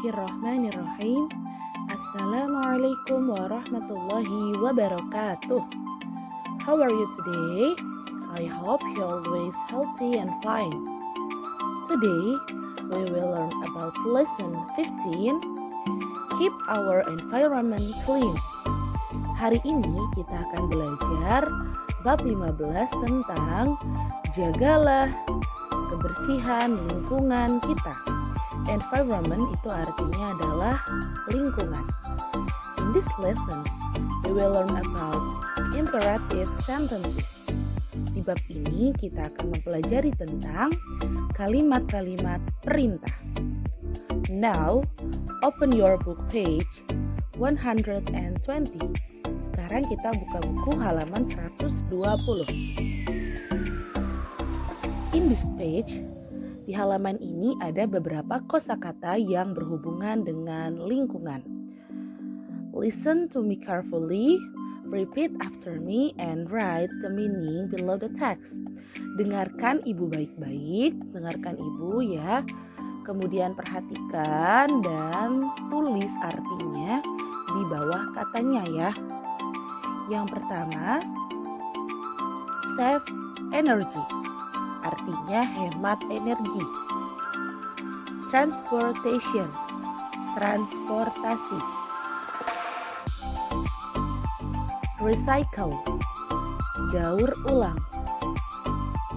Bismillahirrahmanirrahim. Assalamualaikum warahmatullahi wabarakatuh. How are you today? I hope you're always healthy and fine. Today, we will learn about lesson 15. Keep our environment clean. Hari ini kita akan belajar bab 15 tentang jagalah kebersihan lingkungan kita. Environment itu artinya adalah lingkungan. In this lesson, we will learn about imperative sentences. Di bab ini kita akan mempelajari tentang kalimat-kalimat perintah. Now, open your book page 120. Sekarang kita buka buku halaman 120. In this page, di halaman ini ada beberapa kosakata yang berhubungan dengan lingkungan. Listen to me carefully, repeat after me, and write the meaning below the text. Dengarkan ibu baik-baik, dengarkan ibu ya. Kemudian perhatikan dan tulis artinya di bawah katanya ya. Yang pertama, save energy. Artinya hemat energi. Transportation, transportasi. Recycle, daur ulang.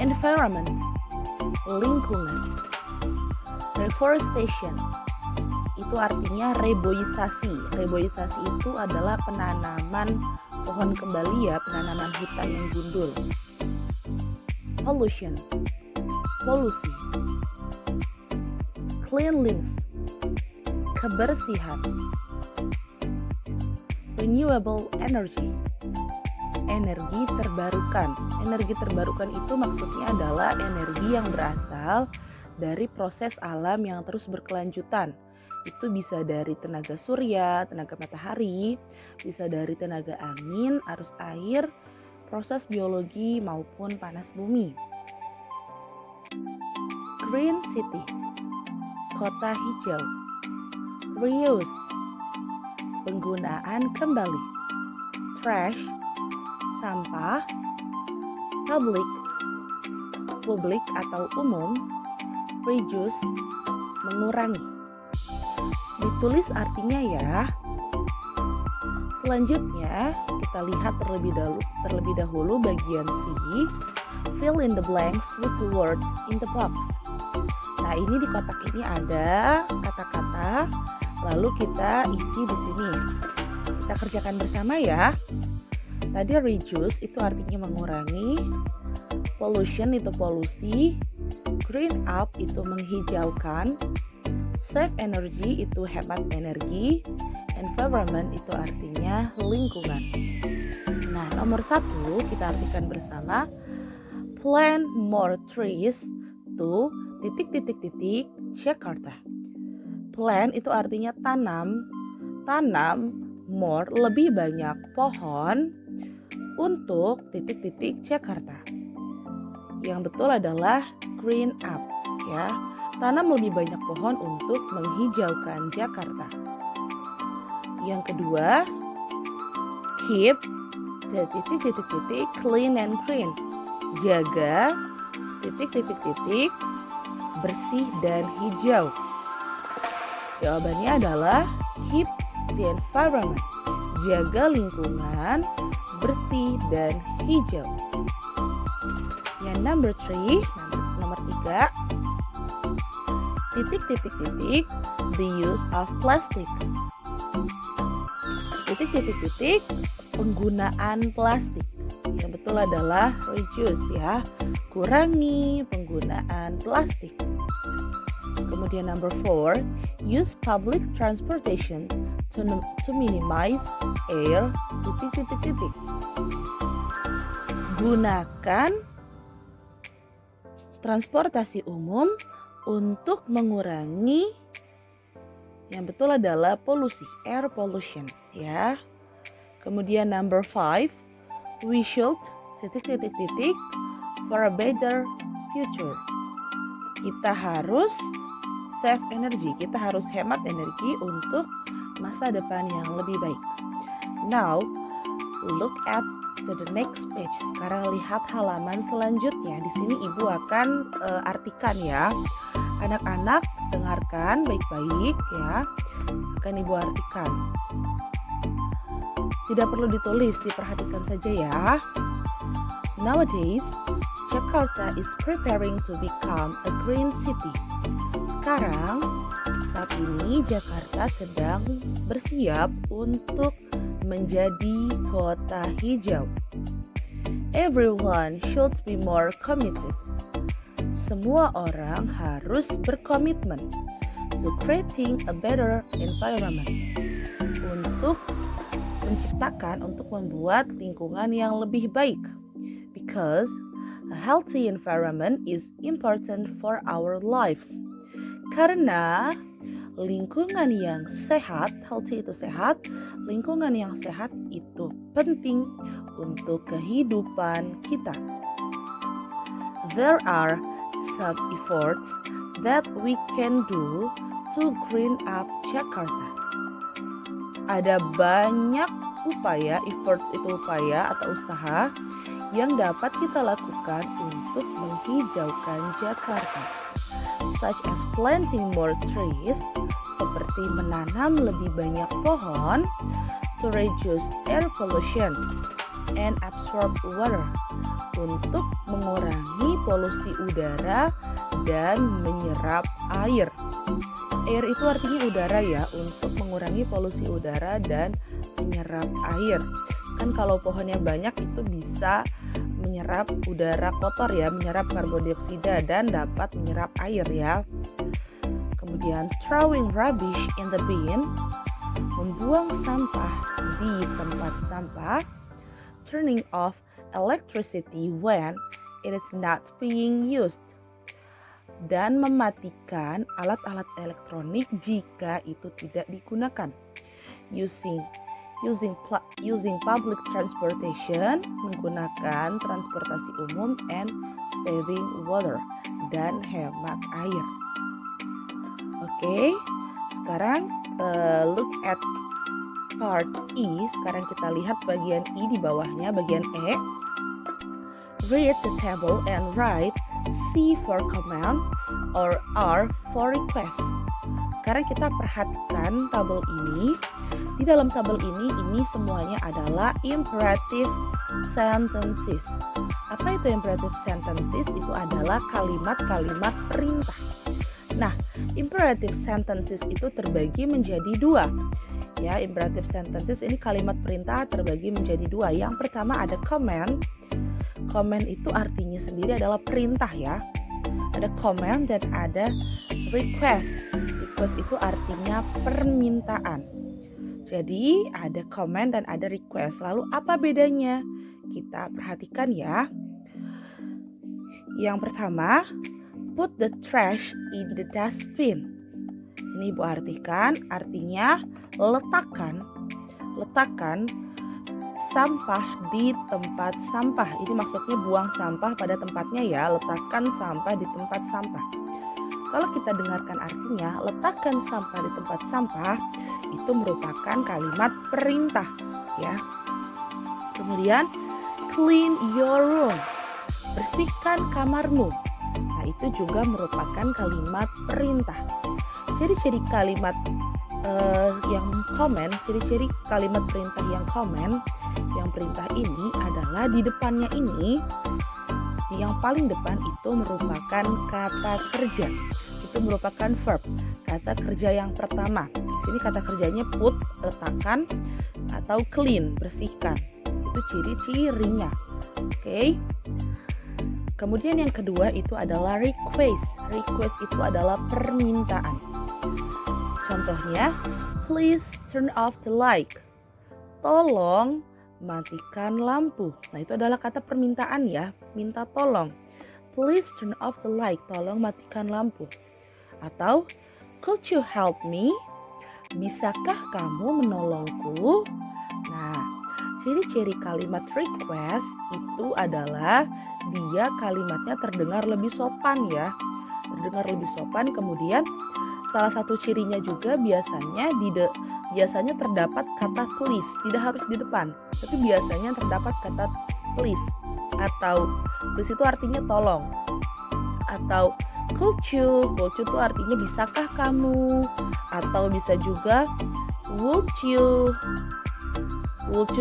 Environment, lingkungan. Reforestation, itu artinya reboisasi. Reboisasi itu adalah penanaman pohon kembali ya, penanaman hutan yang gundul. Pollution, polusi. Cleanliness, kebersihan. Renewable energy, energi terbarukan. Energi terbarukan itu maksudnya adalah energi yang berasal dari proses alam yang terus berkelanjutan. Itu bisa dari tenaga surya, tenaga matahari, bisa dari tenaga angin, arus air, proses biologi maupun panas bumi. Green city, kota hijau. Reuse, penggunaan kembali. Trash, sampah. Public, publik atau umum. Reduce, mengurangi. Ditulis artinya ya. Selanjutnya kita lihat terlebih dahulu bagian C. Fill in the blanks with the words in the box. Nah, ini di kotak ini ada kata-kata, lalu kita isi di sini. Kita kerjakan bersama ya. Tadi reduce itu artinya mengurangi, pollution itu polusi, green up itu menghijaukan, save energy itu hemat energi, environment itu artinya lingkungan. Nah, nomor 1 kita artikan bersama. Plant more trees to ... Jakarta. Plant itu artinya tanam. Tanam more lebih banyak pohon untuk ... Jakarta. Yang betul adalah green up ya. Tanam lebih banyak pohon untuk menghijaukan Jakarta. Yang kedua, keep ... clean and green. Jaga ... bersih dan hijau. Jawabannya adalah keep the environment. Jaga lingkungan bersih dan hijau. Yang nomor 3, the use of plastic. Penggunaan plastik. Yang betul adalah reduce ya. Kurangi penggunaan plastik. Kemudian number 4, use public transportation to minimize air ... Gunakan transportasi umum untuk mengurangi, yang betul adalah polusi, air pollution ya. Kemudian number 5, we should ... for a better future. Kita harus save energy. Kita harus hemat energi untuk masa depan yang lebih baik. Now, look at to the next page. Sekarang lihat halaman selanjutnya. Di sini ibu akan artikan ya. Anak-anak dengarkan baik-baik ya. Akan ibu artikan. Tidak perlu ditulis, diperhatikan saja ya. Nowadays, Jakarta is preparing to become a green city. Sekarang, saat ini Jakarta sedang bersiap untuk menjadi kota hijau. Everyone should be more committed. Semua orang harus berkomitmen to creating a better environment. Untuk membuat lingkungan yang lebih baik. Because a healthy environment is important for our lives. Karena lingkungan yang sehat, healthy itu sehat, lingkungan yang sehat itu penting untuk kehidupan kita. There are some efforts that we can do to green up Jakarta. Ada banyak upaya, efforts itu upaya atau usaha yang dapat kita lakukan untuk menghijaukan Jakarta. Such as planting more trees, seperti menanam lebih banyak pohon, to reduce air pollution and absorb water, untuk mengurangi polusi udara dan menyerap air. Air itu artinya udara ya, untuk mengurangi polusi udara dan menyerap air. Kan kalau pohonnya banyak itu bisa menyerap udara kotor ya, menyerap karbon dioksida dan dapat menyerap air ya. Kemudian throwing rubbish in the bin, membuang sampah di tempat sampah. Turning off electricity when it is not being used, dan mematikan alat-alat elektronik jika itu tidak digunakan. Using public transportation, menggunakan transportasi umum, and saving water, dan hemat air. Oke, sekarang look at part E. Sekarang kita lihat bagian E di bawahnya, bagian E. Read the table and write C for command or R for request. Sekarang kita perhatikan tabel ini. Di dalam tabel ini semuanya adalah imperative sentences. Apa itu imperative sentences? Itu adalah kalimat-kalimat perintah. Nah, imperative sentences itu terbagi menjadi dua. Ya, imperative sentences ini kalimat perintah terbagi menjadi dua. Yang pertama ada command. Command itu artinya sendiri adalah perintah ya. Ada command dan ada request. Request itu artinya permintaan. Jadi ada command dan ada request. Lalu apa bedanya? Kita perhatikan ya. Yang pertama, put the trash in the dustbin. Ini Ibu artikan, artinya letakkan sampah di tempat sampah. Ini maksudnya buang sampah pada tempatnya ya, letakkan sampah di tempat sampah. Kalau kita dengarkan artinya, letakkan sampah di tempat sampah, itu merupakan kalimat perintah ya. Kemudian clean your room, bersihkan kamarmu. Nah, itu juga merupakan kalimat perintah. Ciri-ciri kalimat yang komen, ciri-ciri kalimat perintah yang komen, yang perintah ini adalah di depannya ini, yang paling depan itu merupakan kata kerja. Itu merupakan verb, kata kerja yang pertama. Di sini kata kerjanya put, letakkan, atau clean, bersihkan. Itu ciri-cirinya. Oke. Kemudian yang kedua itu adalah request. Request itu adalah permintaan. Contohnya, please turn off the light. Tolong matikan lampu. Nah, itu adalah kata permintaan ya, minta tolong. Please turn off the light. Tolong matikan lampu. Atau, could you help me? Bisakah kamu menolongku? Nah, ciri-ciri kalimat request itu adalah dia kalimatnya terdengar lebih sopan ya. Terdengar lebih sopan, kemudian salah satu cirinya juga biasanya terdapat kata please, tidak harus di depan, tapi biasanya terdapat kata please. Atau please itu artinya tolong. Atau could you itu artinya bisakah kamu, atau bisa juga would you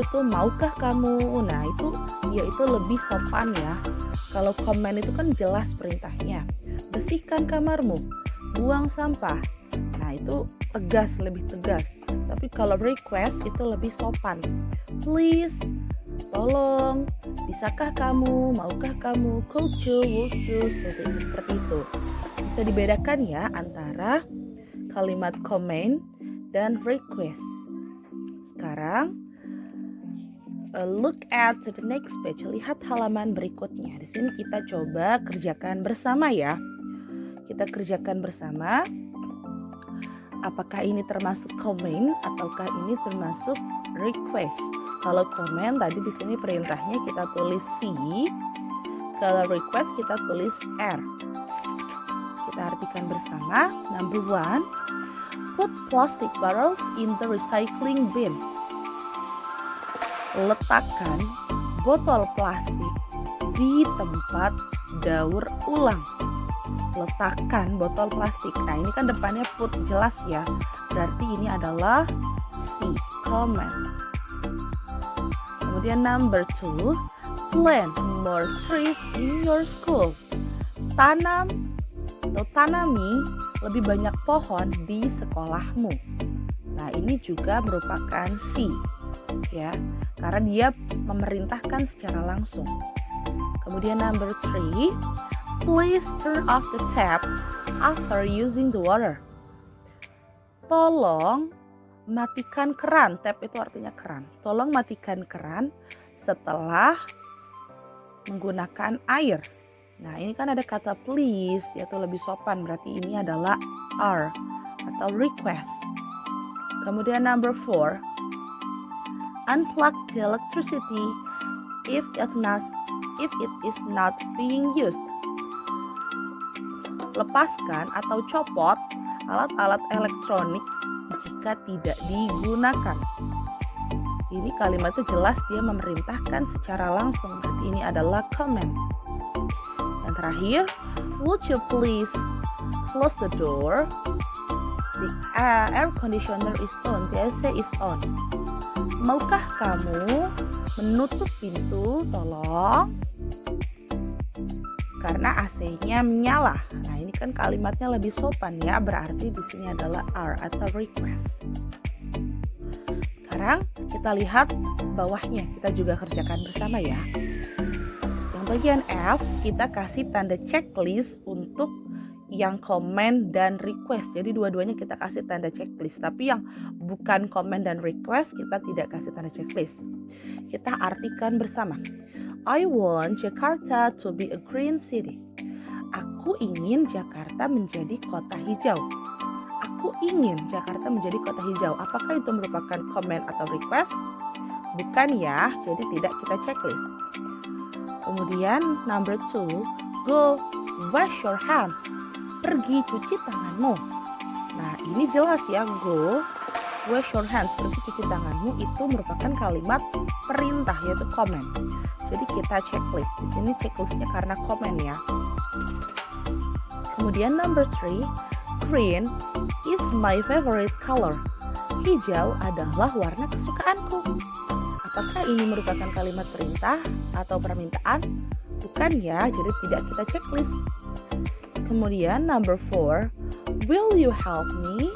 tuh maukah kamu. Nah dia itu lebih sopan ya. Kalau command itu kan jelas perintahnya, bersihkan kamarmu, buang sampah. Nah itu tegas, lebih tegas. Tapi kalau request itu lebih sopan, please, tolong, bisakah kamu, maukah kamu, could you, would you, seperti itu. Bisa dibedakan ya antara kalimat command dan request. Sekarang look at to the next page. Lihat halaman berikutnya. Di sini kita coba kerjakan bersama ya. Kita kerjakan bersama. Apakah ini termasuk command ataukah ini termasuk request? Kalau command tadi di sini perintahnya kita tulis C. Kalau request kita tulis R. Kita artikan bersama. Number 1, put plastic bottles in the recycling bin. Letakkan botol plastik di tempat daur ulang. Letakkan botol plastik. Nah ini kan depannya put, jelas ya. Berarti ini adalah C, command. Kemudian number 2, plant more trees in your school. Tanami lebih banyak pohon di sekolahmu. Nah ini juga merupakan C ya, karena dia memerintahkan secara langsung. Kemudian number 3, please turn off the tap after using the water. Tolong matikan keran. Tap itu artinya keran. Tolong matikan keran setelah menggunakan air. Nah ini kan ada kata please, yaitu lebih sopan, berarti ini adalah R atau request. Kemudian number 4, unplug the electricity if it is not being used. Lepaskan atau copot alat-alat elektronik jika tidak digunakan. Ini kalimatnya jelas, dia memerintahkan secara langsung, berarti ini adalah command. Yang terakhir, would you please close the door? The air conditioner is on, the AC is on. Maukah kamu menutup pintu, tolong? Karena AC-nya menyala. Nah, ini kan kalimatnya lebih sopan ya, berarti di sini adalah R atau request. Sekarang kita lihat bawahnya, kita juga kerjakan bersama ya. Yang bagian F, kita kasih tanda checklist untuk yang comment dan request. Jadi dua-duanya kita kasih tanda checklist. Tapi yang bukan comment dan request kita tidak kasih tanda checklist. Kita artikan bersama. I want Jakarta to be a green city. Aku ingin Jakarta menjadi kota hijau. Aku ingin Jakarta menjadi kota hijau. Apakah itu merupakan comment atau request? Bukan ya, jadi tidak kita checklist. Kemudian number 2, go wash your hands. Pergi cuci tanganmu. Nah ini jelas ya, go wash your hands, pergi cuci tanganmu, itu merupakan kalimat perintah yaitu command. Jadi kita checklist. Di sini checklistnya karena command ya. Kemudian number 3, green is my favorite color. Hijau adalah warna kesukaanku. Apakah ini merupakan kalimat perintah atau permintaan? Bukan ya, jadi tidak kita checklist. Kemudian number 4, will you help me?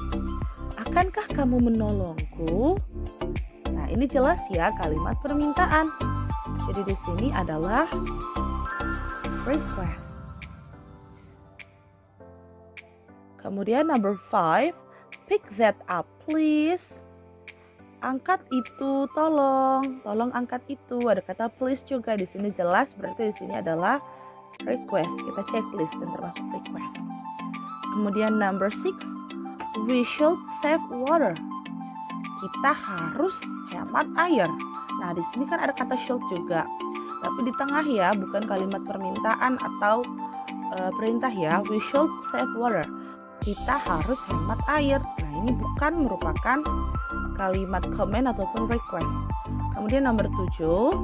Akankah kamu menolongku? Nah, ini jelas ya kalimat permintaan. Jadi di sini adalah request. Kemudian number 5, pick that up please. Angkat itu, tolong angkat itu. Ada kata please juga di sini jelas, berarti di sini adalah request. Kita checklist dan termasuk request. Kemudian number 6, we should save water. Kita harus hemat air. Nah, di sini kan ada kata should juga. Tapi di tengah ya, bukan kalimat permintaan atau perintah ya. We should save water. kita harus hemat air. Nah, ini bukan merupakan kalimat command ataupun request. Kemudian nomor 7,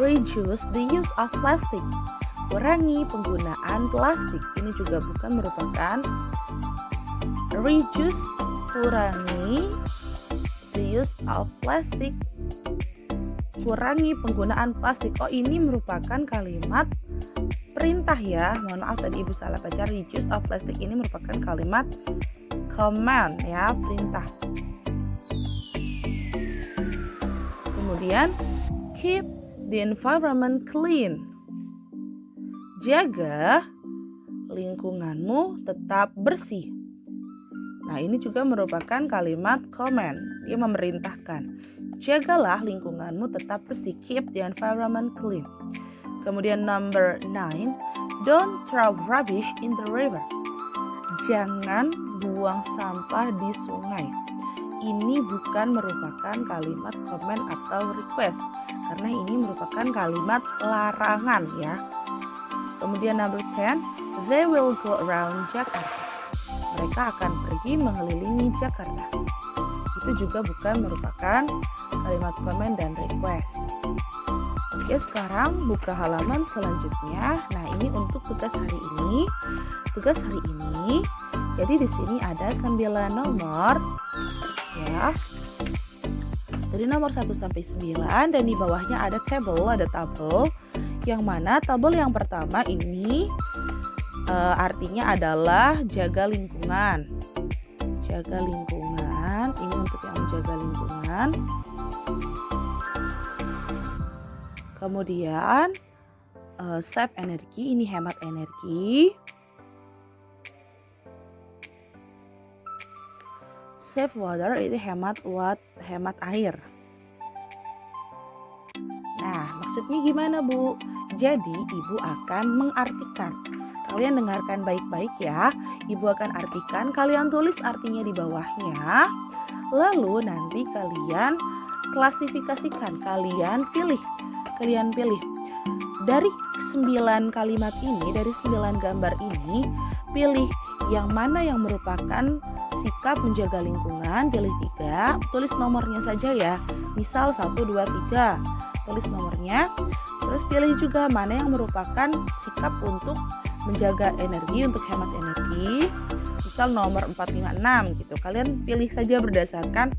reduce the use of plastic. Kurangi penggunaan plastik. Ini juga bukan merupakan reduce, kurangi the use of plastic. Kurangi penggunaan plastik. Oh, ini merupakan kalimat perintah ya. Mohon maaf tadi Ibu salah baca. Reduce of plastic ini merupakan kalimat command ya, perintah. Kemudian keep the environment clean. Jaga lingkunganmu tetap bersih. Nah, ini juga merupakan kalimat command. Dia memerintahkan. Jagalah lingkunganmu tetap bersih. Keep the environment clean. Kemudian number 9, don't throw rubbish in the river. Jangan buang sampah di sungai. Ini bukan merupakan kalimat command atau request, karena ini merupakan kalimat larangan ya. Kemudian number 10, they will go around Jakarta. Mereka akan pergi mengelilingi Jakarta. Itu juga bukan merupakan kalimat command dan request. Oke, sekarang buka halaman selanjutnya. Nah, ini untuk tugas hari ini. Tugas hari ini, jadi di sini ada 9 nomor ya. Dari nomor 1 sampai 9 dan di bawahnya ada tabel, yang mana tabel yang pertama ini artinya adalah jaga lingkungan. Jaga lingkungan, ini untuk yang menjaga lingkungan. Kemudian save energi, ini hemat energi. Save water, ini hemat air. Nah, maksudnya gimana, Bu? Jadi, Ibu akan mengartikan. Kalian dengarkan baik-baik ya. Ibu akan artikan, kalian tulis artinya di bawahnya. Lalu nanti kalian klasifikasikan, kalian pilih. Dari 9 kalimat ini, dari 9 gambar ini, pilih yang mana yang merupakan sikap menjaga lingkungan, pilih 3, tulis nomornya saja ya. Misal 1, 2, 3, tulis nomornya. Terus pilih juga mana yang merupakan sikap untuk menjaga energi, untuk hemat energi. Misal nomor 4, 5, 6 gitu. Kalian pilih saja berdasarkan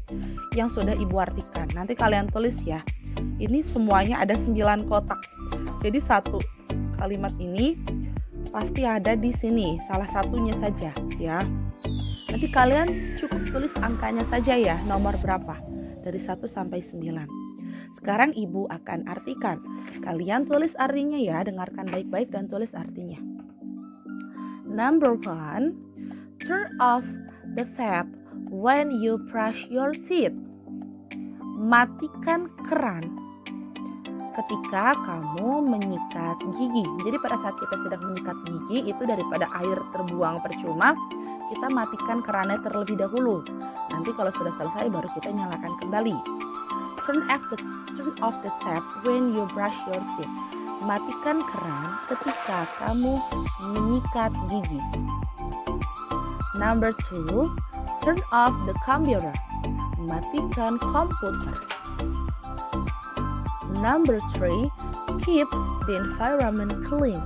yang sudah Ibu artikan. Nanti kalian tulis ya. Ini semuanya ada 9 kotak. Jadi satu kalimat ini pasti ada di sini, salah satunya saja ya. Nanti kalian cukup tulis angkanya saja ya, nomor berapa dari 1 sampai 9. Sekarang Ibu akan artikan. Kalian tulis artinya ya, dengarkan baik-baik dan tulis artinya. Number 1, turn off the tap when you brush your teeth. Matikan keran ketika kamu menyikat gigi. Jadi pada saat kita sedang menyikat gigi, itu daripada air terbuang percuma, kita matikan kerannya terlebih dahulu. Nanti kalau sudah selesai baru kita nyalakan kembali. Turn off the tap when you brush your teeth. Matikan keran ketika kamu menyikat gigi. Number 2, turn off the computer. Matikan komputer. Number 3, keep the environment clean.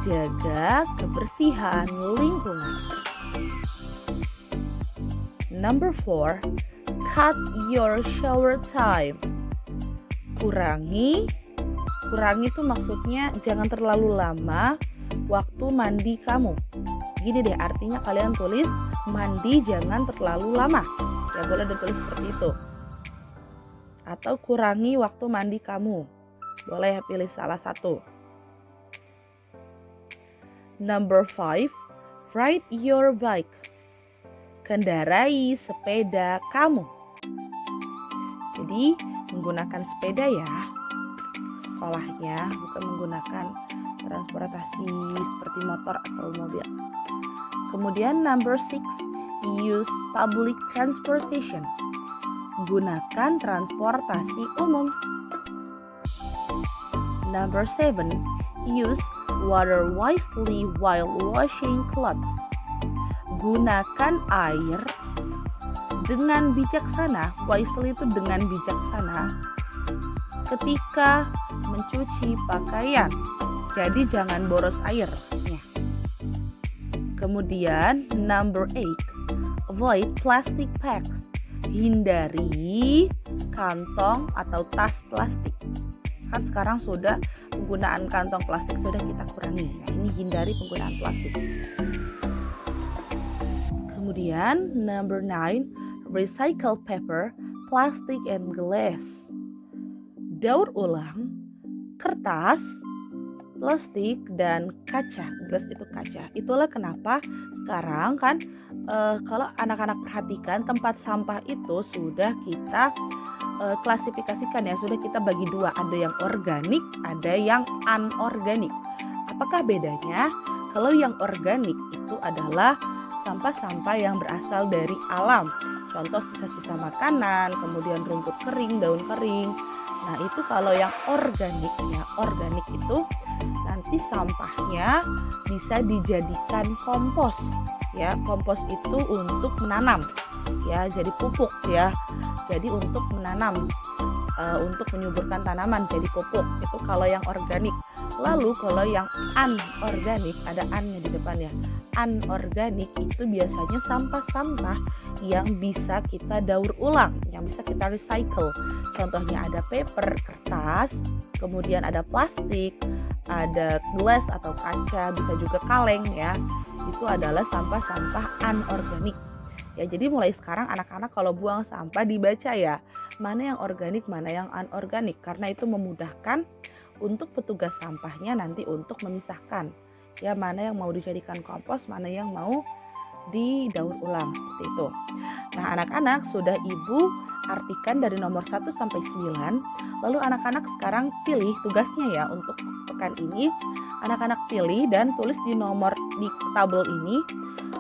Jaga kebersihan lingkungan. Number 4, cut your shower time. Kurangi itu maksudnya jangan terlalu lama waktu mandi kamu. Gini deh, artinya kalian tulis mandi jangan terlalu lama. Ya boleh ditulis seperti itu. Atau kurangi waktu mandi kamu. Boleh pilih salah satu. Number 5, ride your bike. Kendarai sepeda kamu. Jadi menggunakan sepeda ya sekolahnya, bukan menggunakan transportasi seperti motor atau mobil. Kemudian number 6, use public transportation. Gunakan transportasi umum. Number 7, use water wisely while washing clothes. gunakan air dengan bijaksana. Wisely itu dengan bijaksana ketika mencuci pakaian. Jadi jangan boros air. Kemudian number 8, avoid plastic bags. Hindari kantong atau tas plastik. Kan sekarang sudah penggunaan kantong plastik sudah kita kurangi. Nah, ini hindari penggunaan plastik. Kemudian number 9, recycle paper, plastic and glass. Daur ulang kertas, plastik dan kaca. Gelas itu kaca. Itulah kenapa sekarang kan kalau anak-anak perhatikan tempat sampah itu sudah kita klasifikasikan ya, sudah kita bagi dua, ada yang organik, ada yang anorganik. Apakah bedanya? Kalau yang organik itu adalah sampah-sampah yang berasal dari alam, contoh sisa-sisa makanan, kemudian rumput kering, daun kering. Nah itu kalau yang organik ya, organik itu nanti sampahnya bisa dijadikan kompos ya. Kompos itu untuk menanam ya, jadi pupuk ya. Jadi untuk menanam, untuk menyuburkan tanaman jadi pupuk, itu kalau yang organik. Lalu kalau yang anorganik, ada an-nya di depan ya. Anorganik itu biasanya sampah-sampah yang bisa kita daur ulang, yang bisa kita recycle. Contohnya ada paper, kertas, kemudian ada plastik, ada gelas atau kaca, bisa juga kaleng ya. Itu adalah sampah-sampah anorganik. Ya, jadi mulai sekarang anak-anak kalau buang sampah dibaca ya, mana yang organik, mana yang anorganik, karena itu memudahkan untuk petugas sampahnya nanti untuk memisahkan ya, mana yang mau dijadikan kompos, mana yang mau didaur ulang, seperti itu. Nah, anak-anak sudah Ibu artikan dari nomor 1 sampai 9. Lalu anak-anak sekarang pilih tugasnya ya untuk pekan ini. Anak-anak pilih dan tulis di tabel ini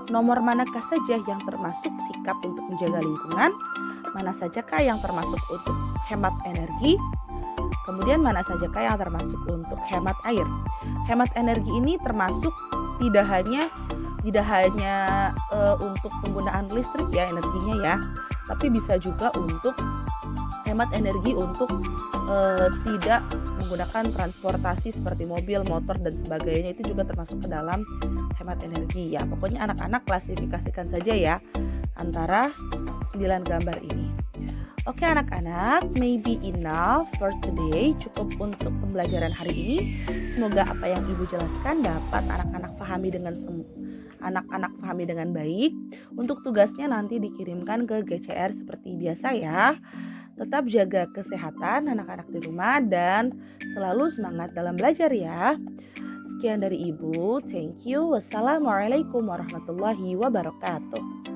nomor manakah saja yang termasuk sikap untuk menjaga lingkungan, mana sajakah yang termasuk untuk hemat energi, kemudian mana sajakah yang termasuk untuk hemat air. Hemat energi ini termasuk tidak hanya untuk penggunaan listrik ya, energinya ya, tapi bisa juga untuk hemat energi untuk tidak menggunakan transportasi seperti mobil, motor dan sebagainya. Itu juga termasuk ke dalam hemat energi ya. Pokoknya anak-anak klasifikasikan saja ya antara 9 gambar ini. Oke anak-anak, maybe enough for today. Cukup untuk pembelajaran hari ini. Semoga apa yang Ibu jelaskan dapat anak-anak pahami dengan baik. Untuk tugasnya nanti dikirimkan ke GCR seperti biasa ya. Tetap jaga kesehatan anak-anak di rumah dan selalu semangat dalam belajar ya. Sekian dari Ibu. Thank you. Wassalamualaikum warahmatullahi wabarakatuh.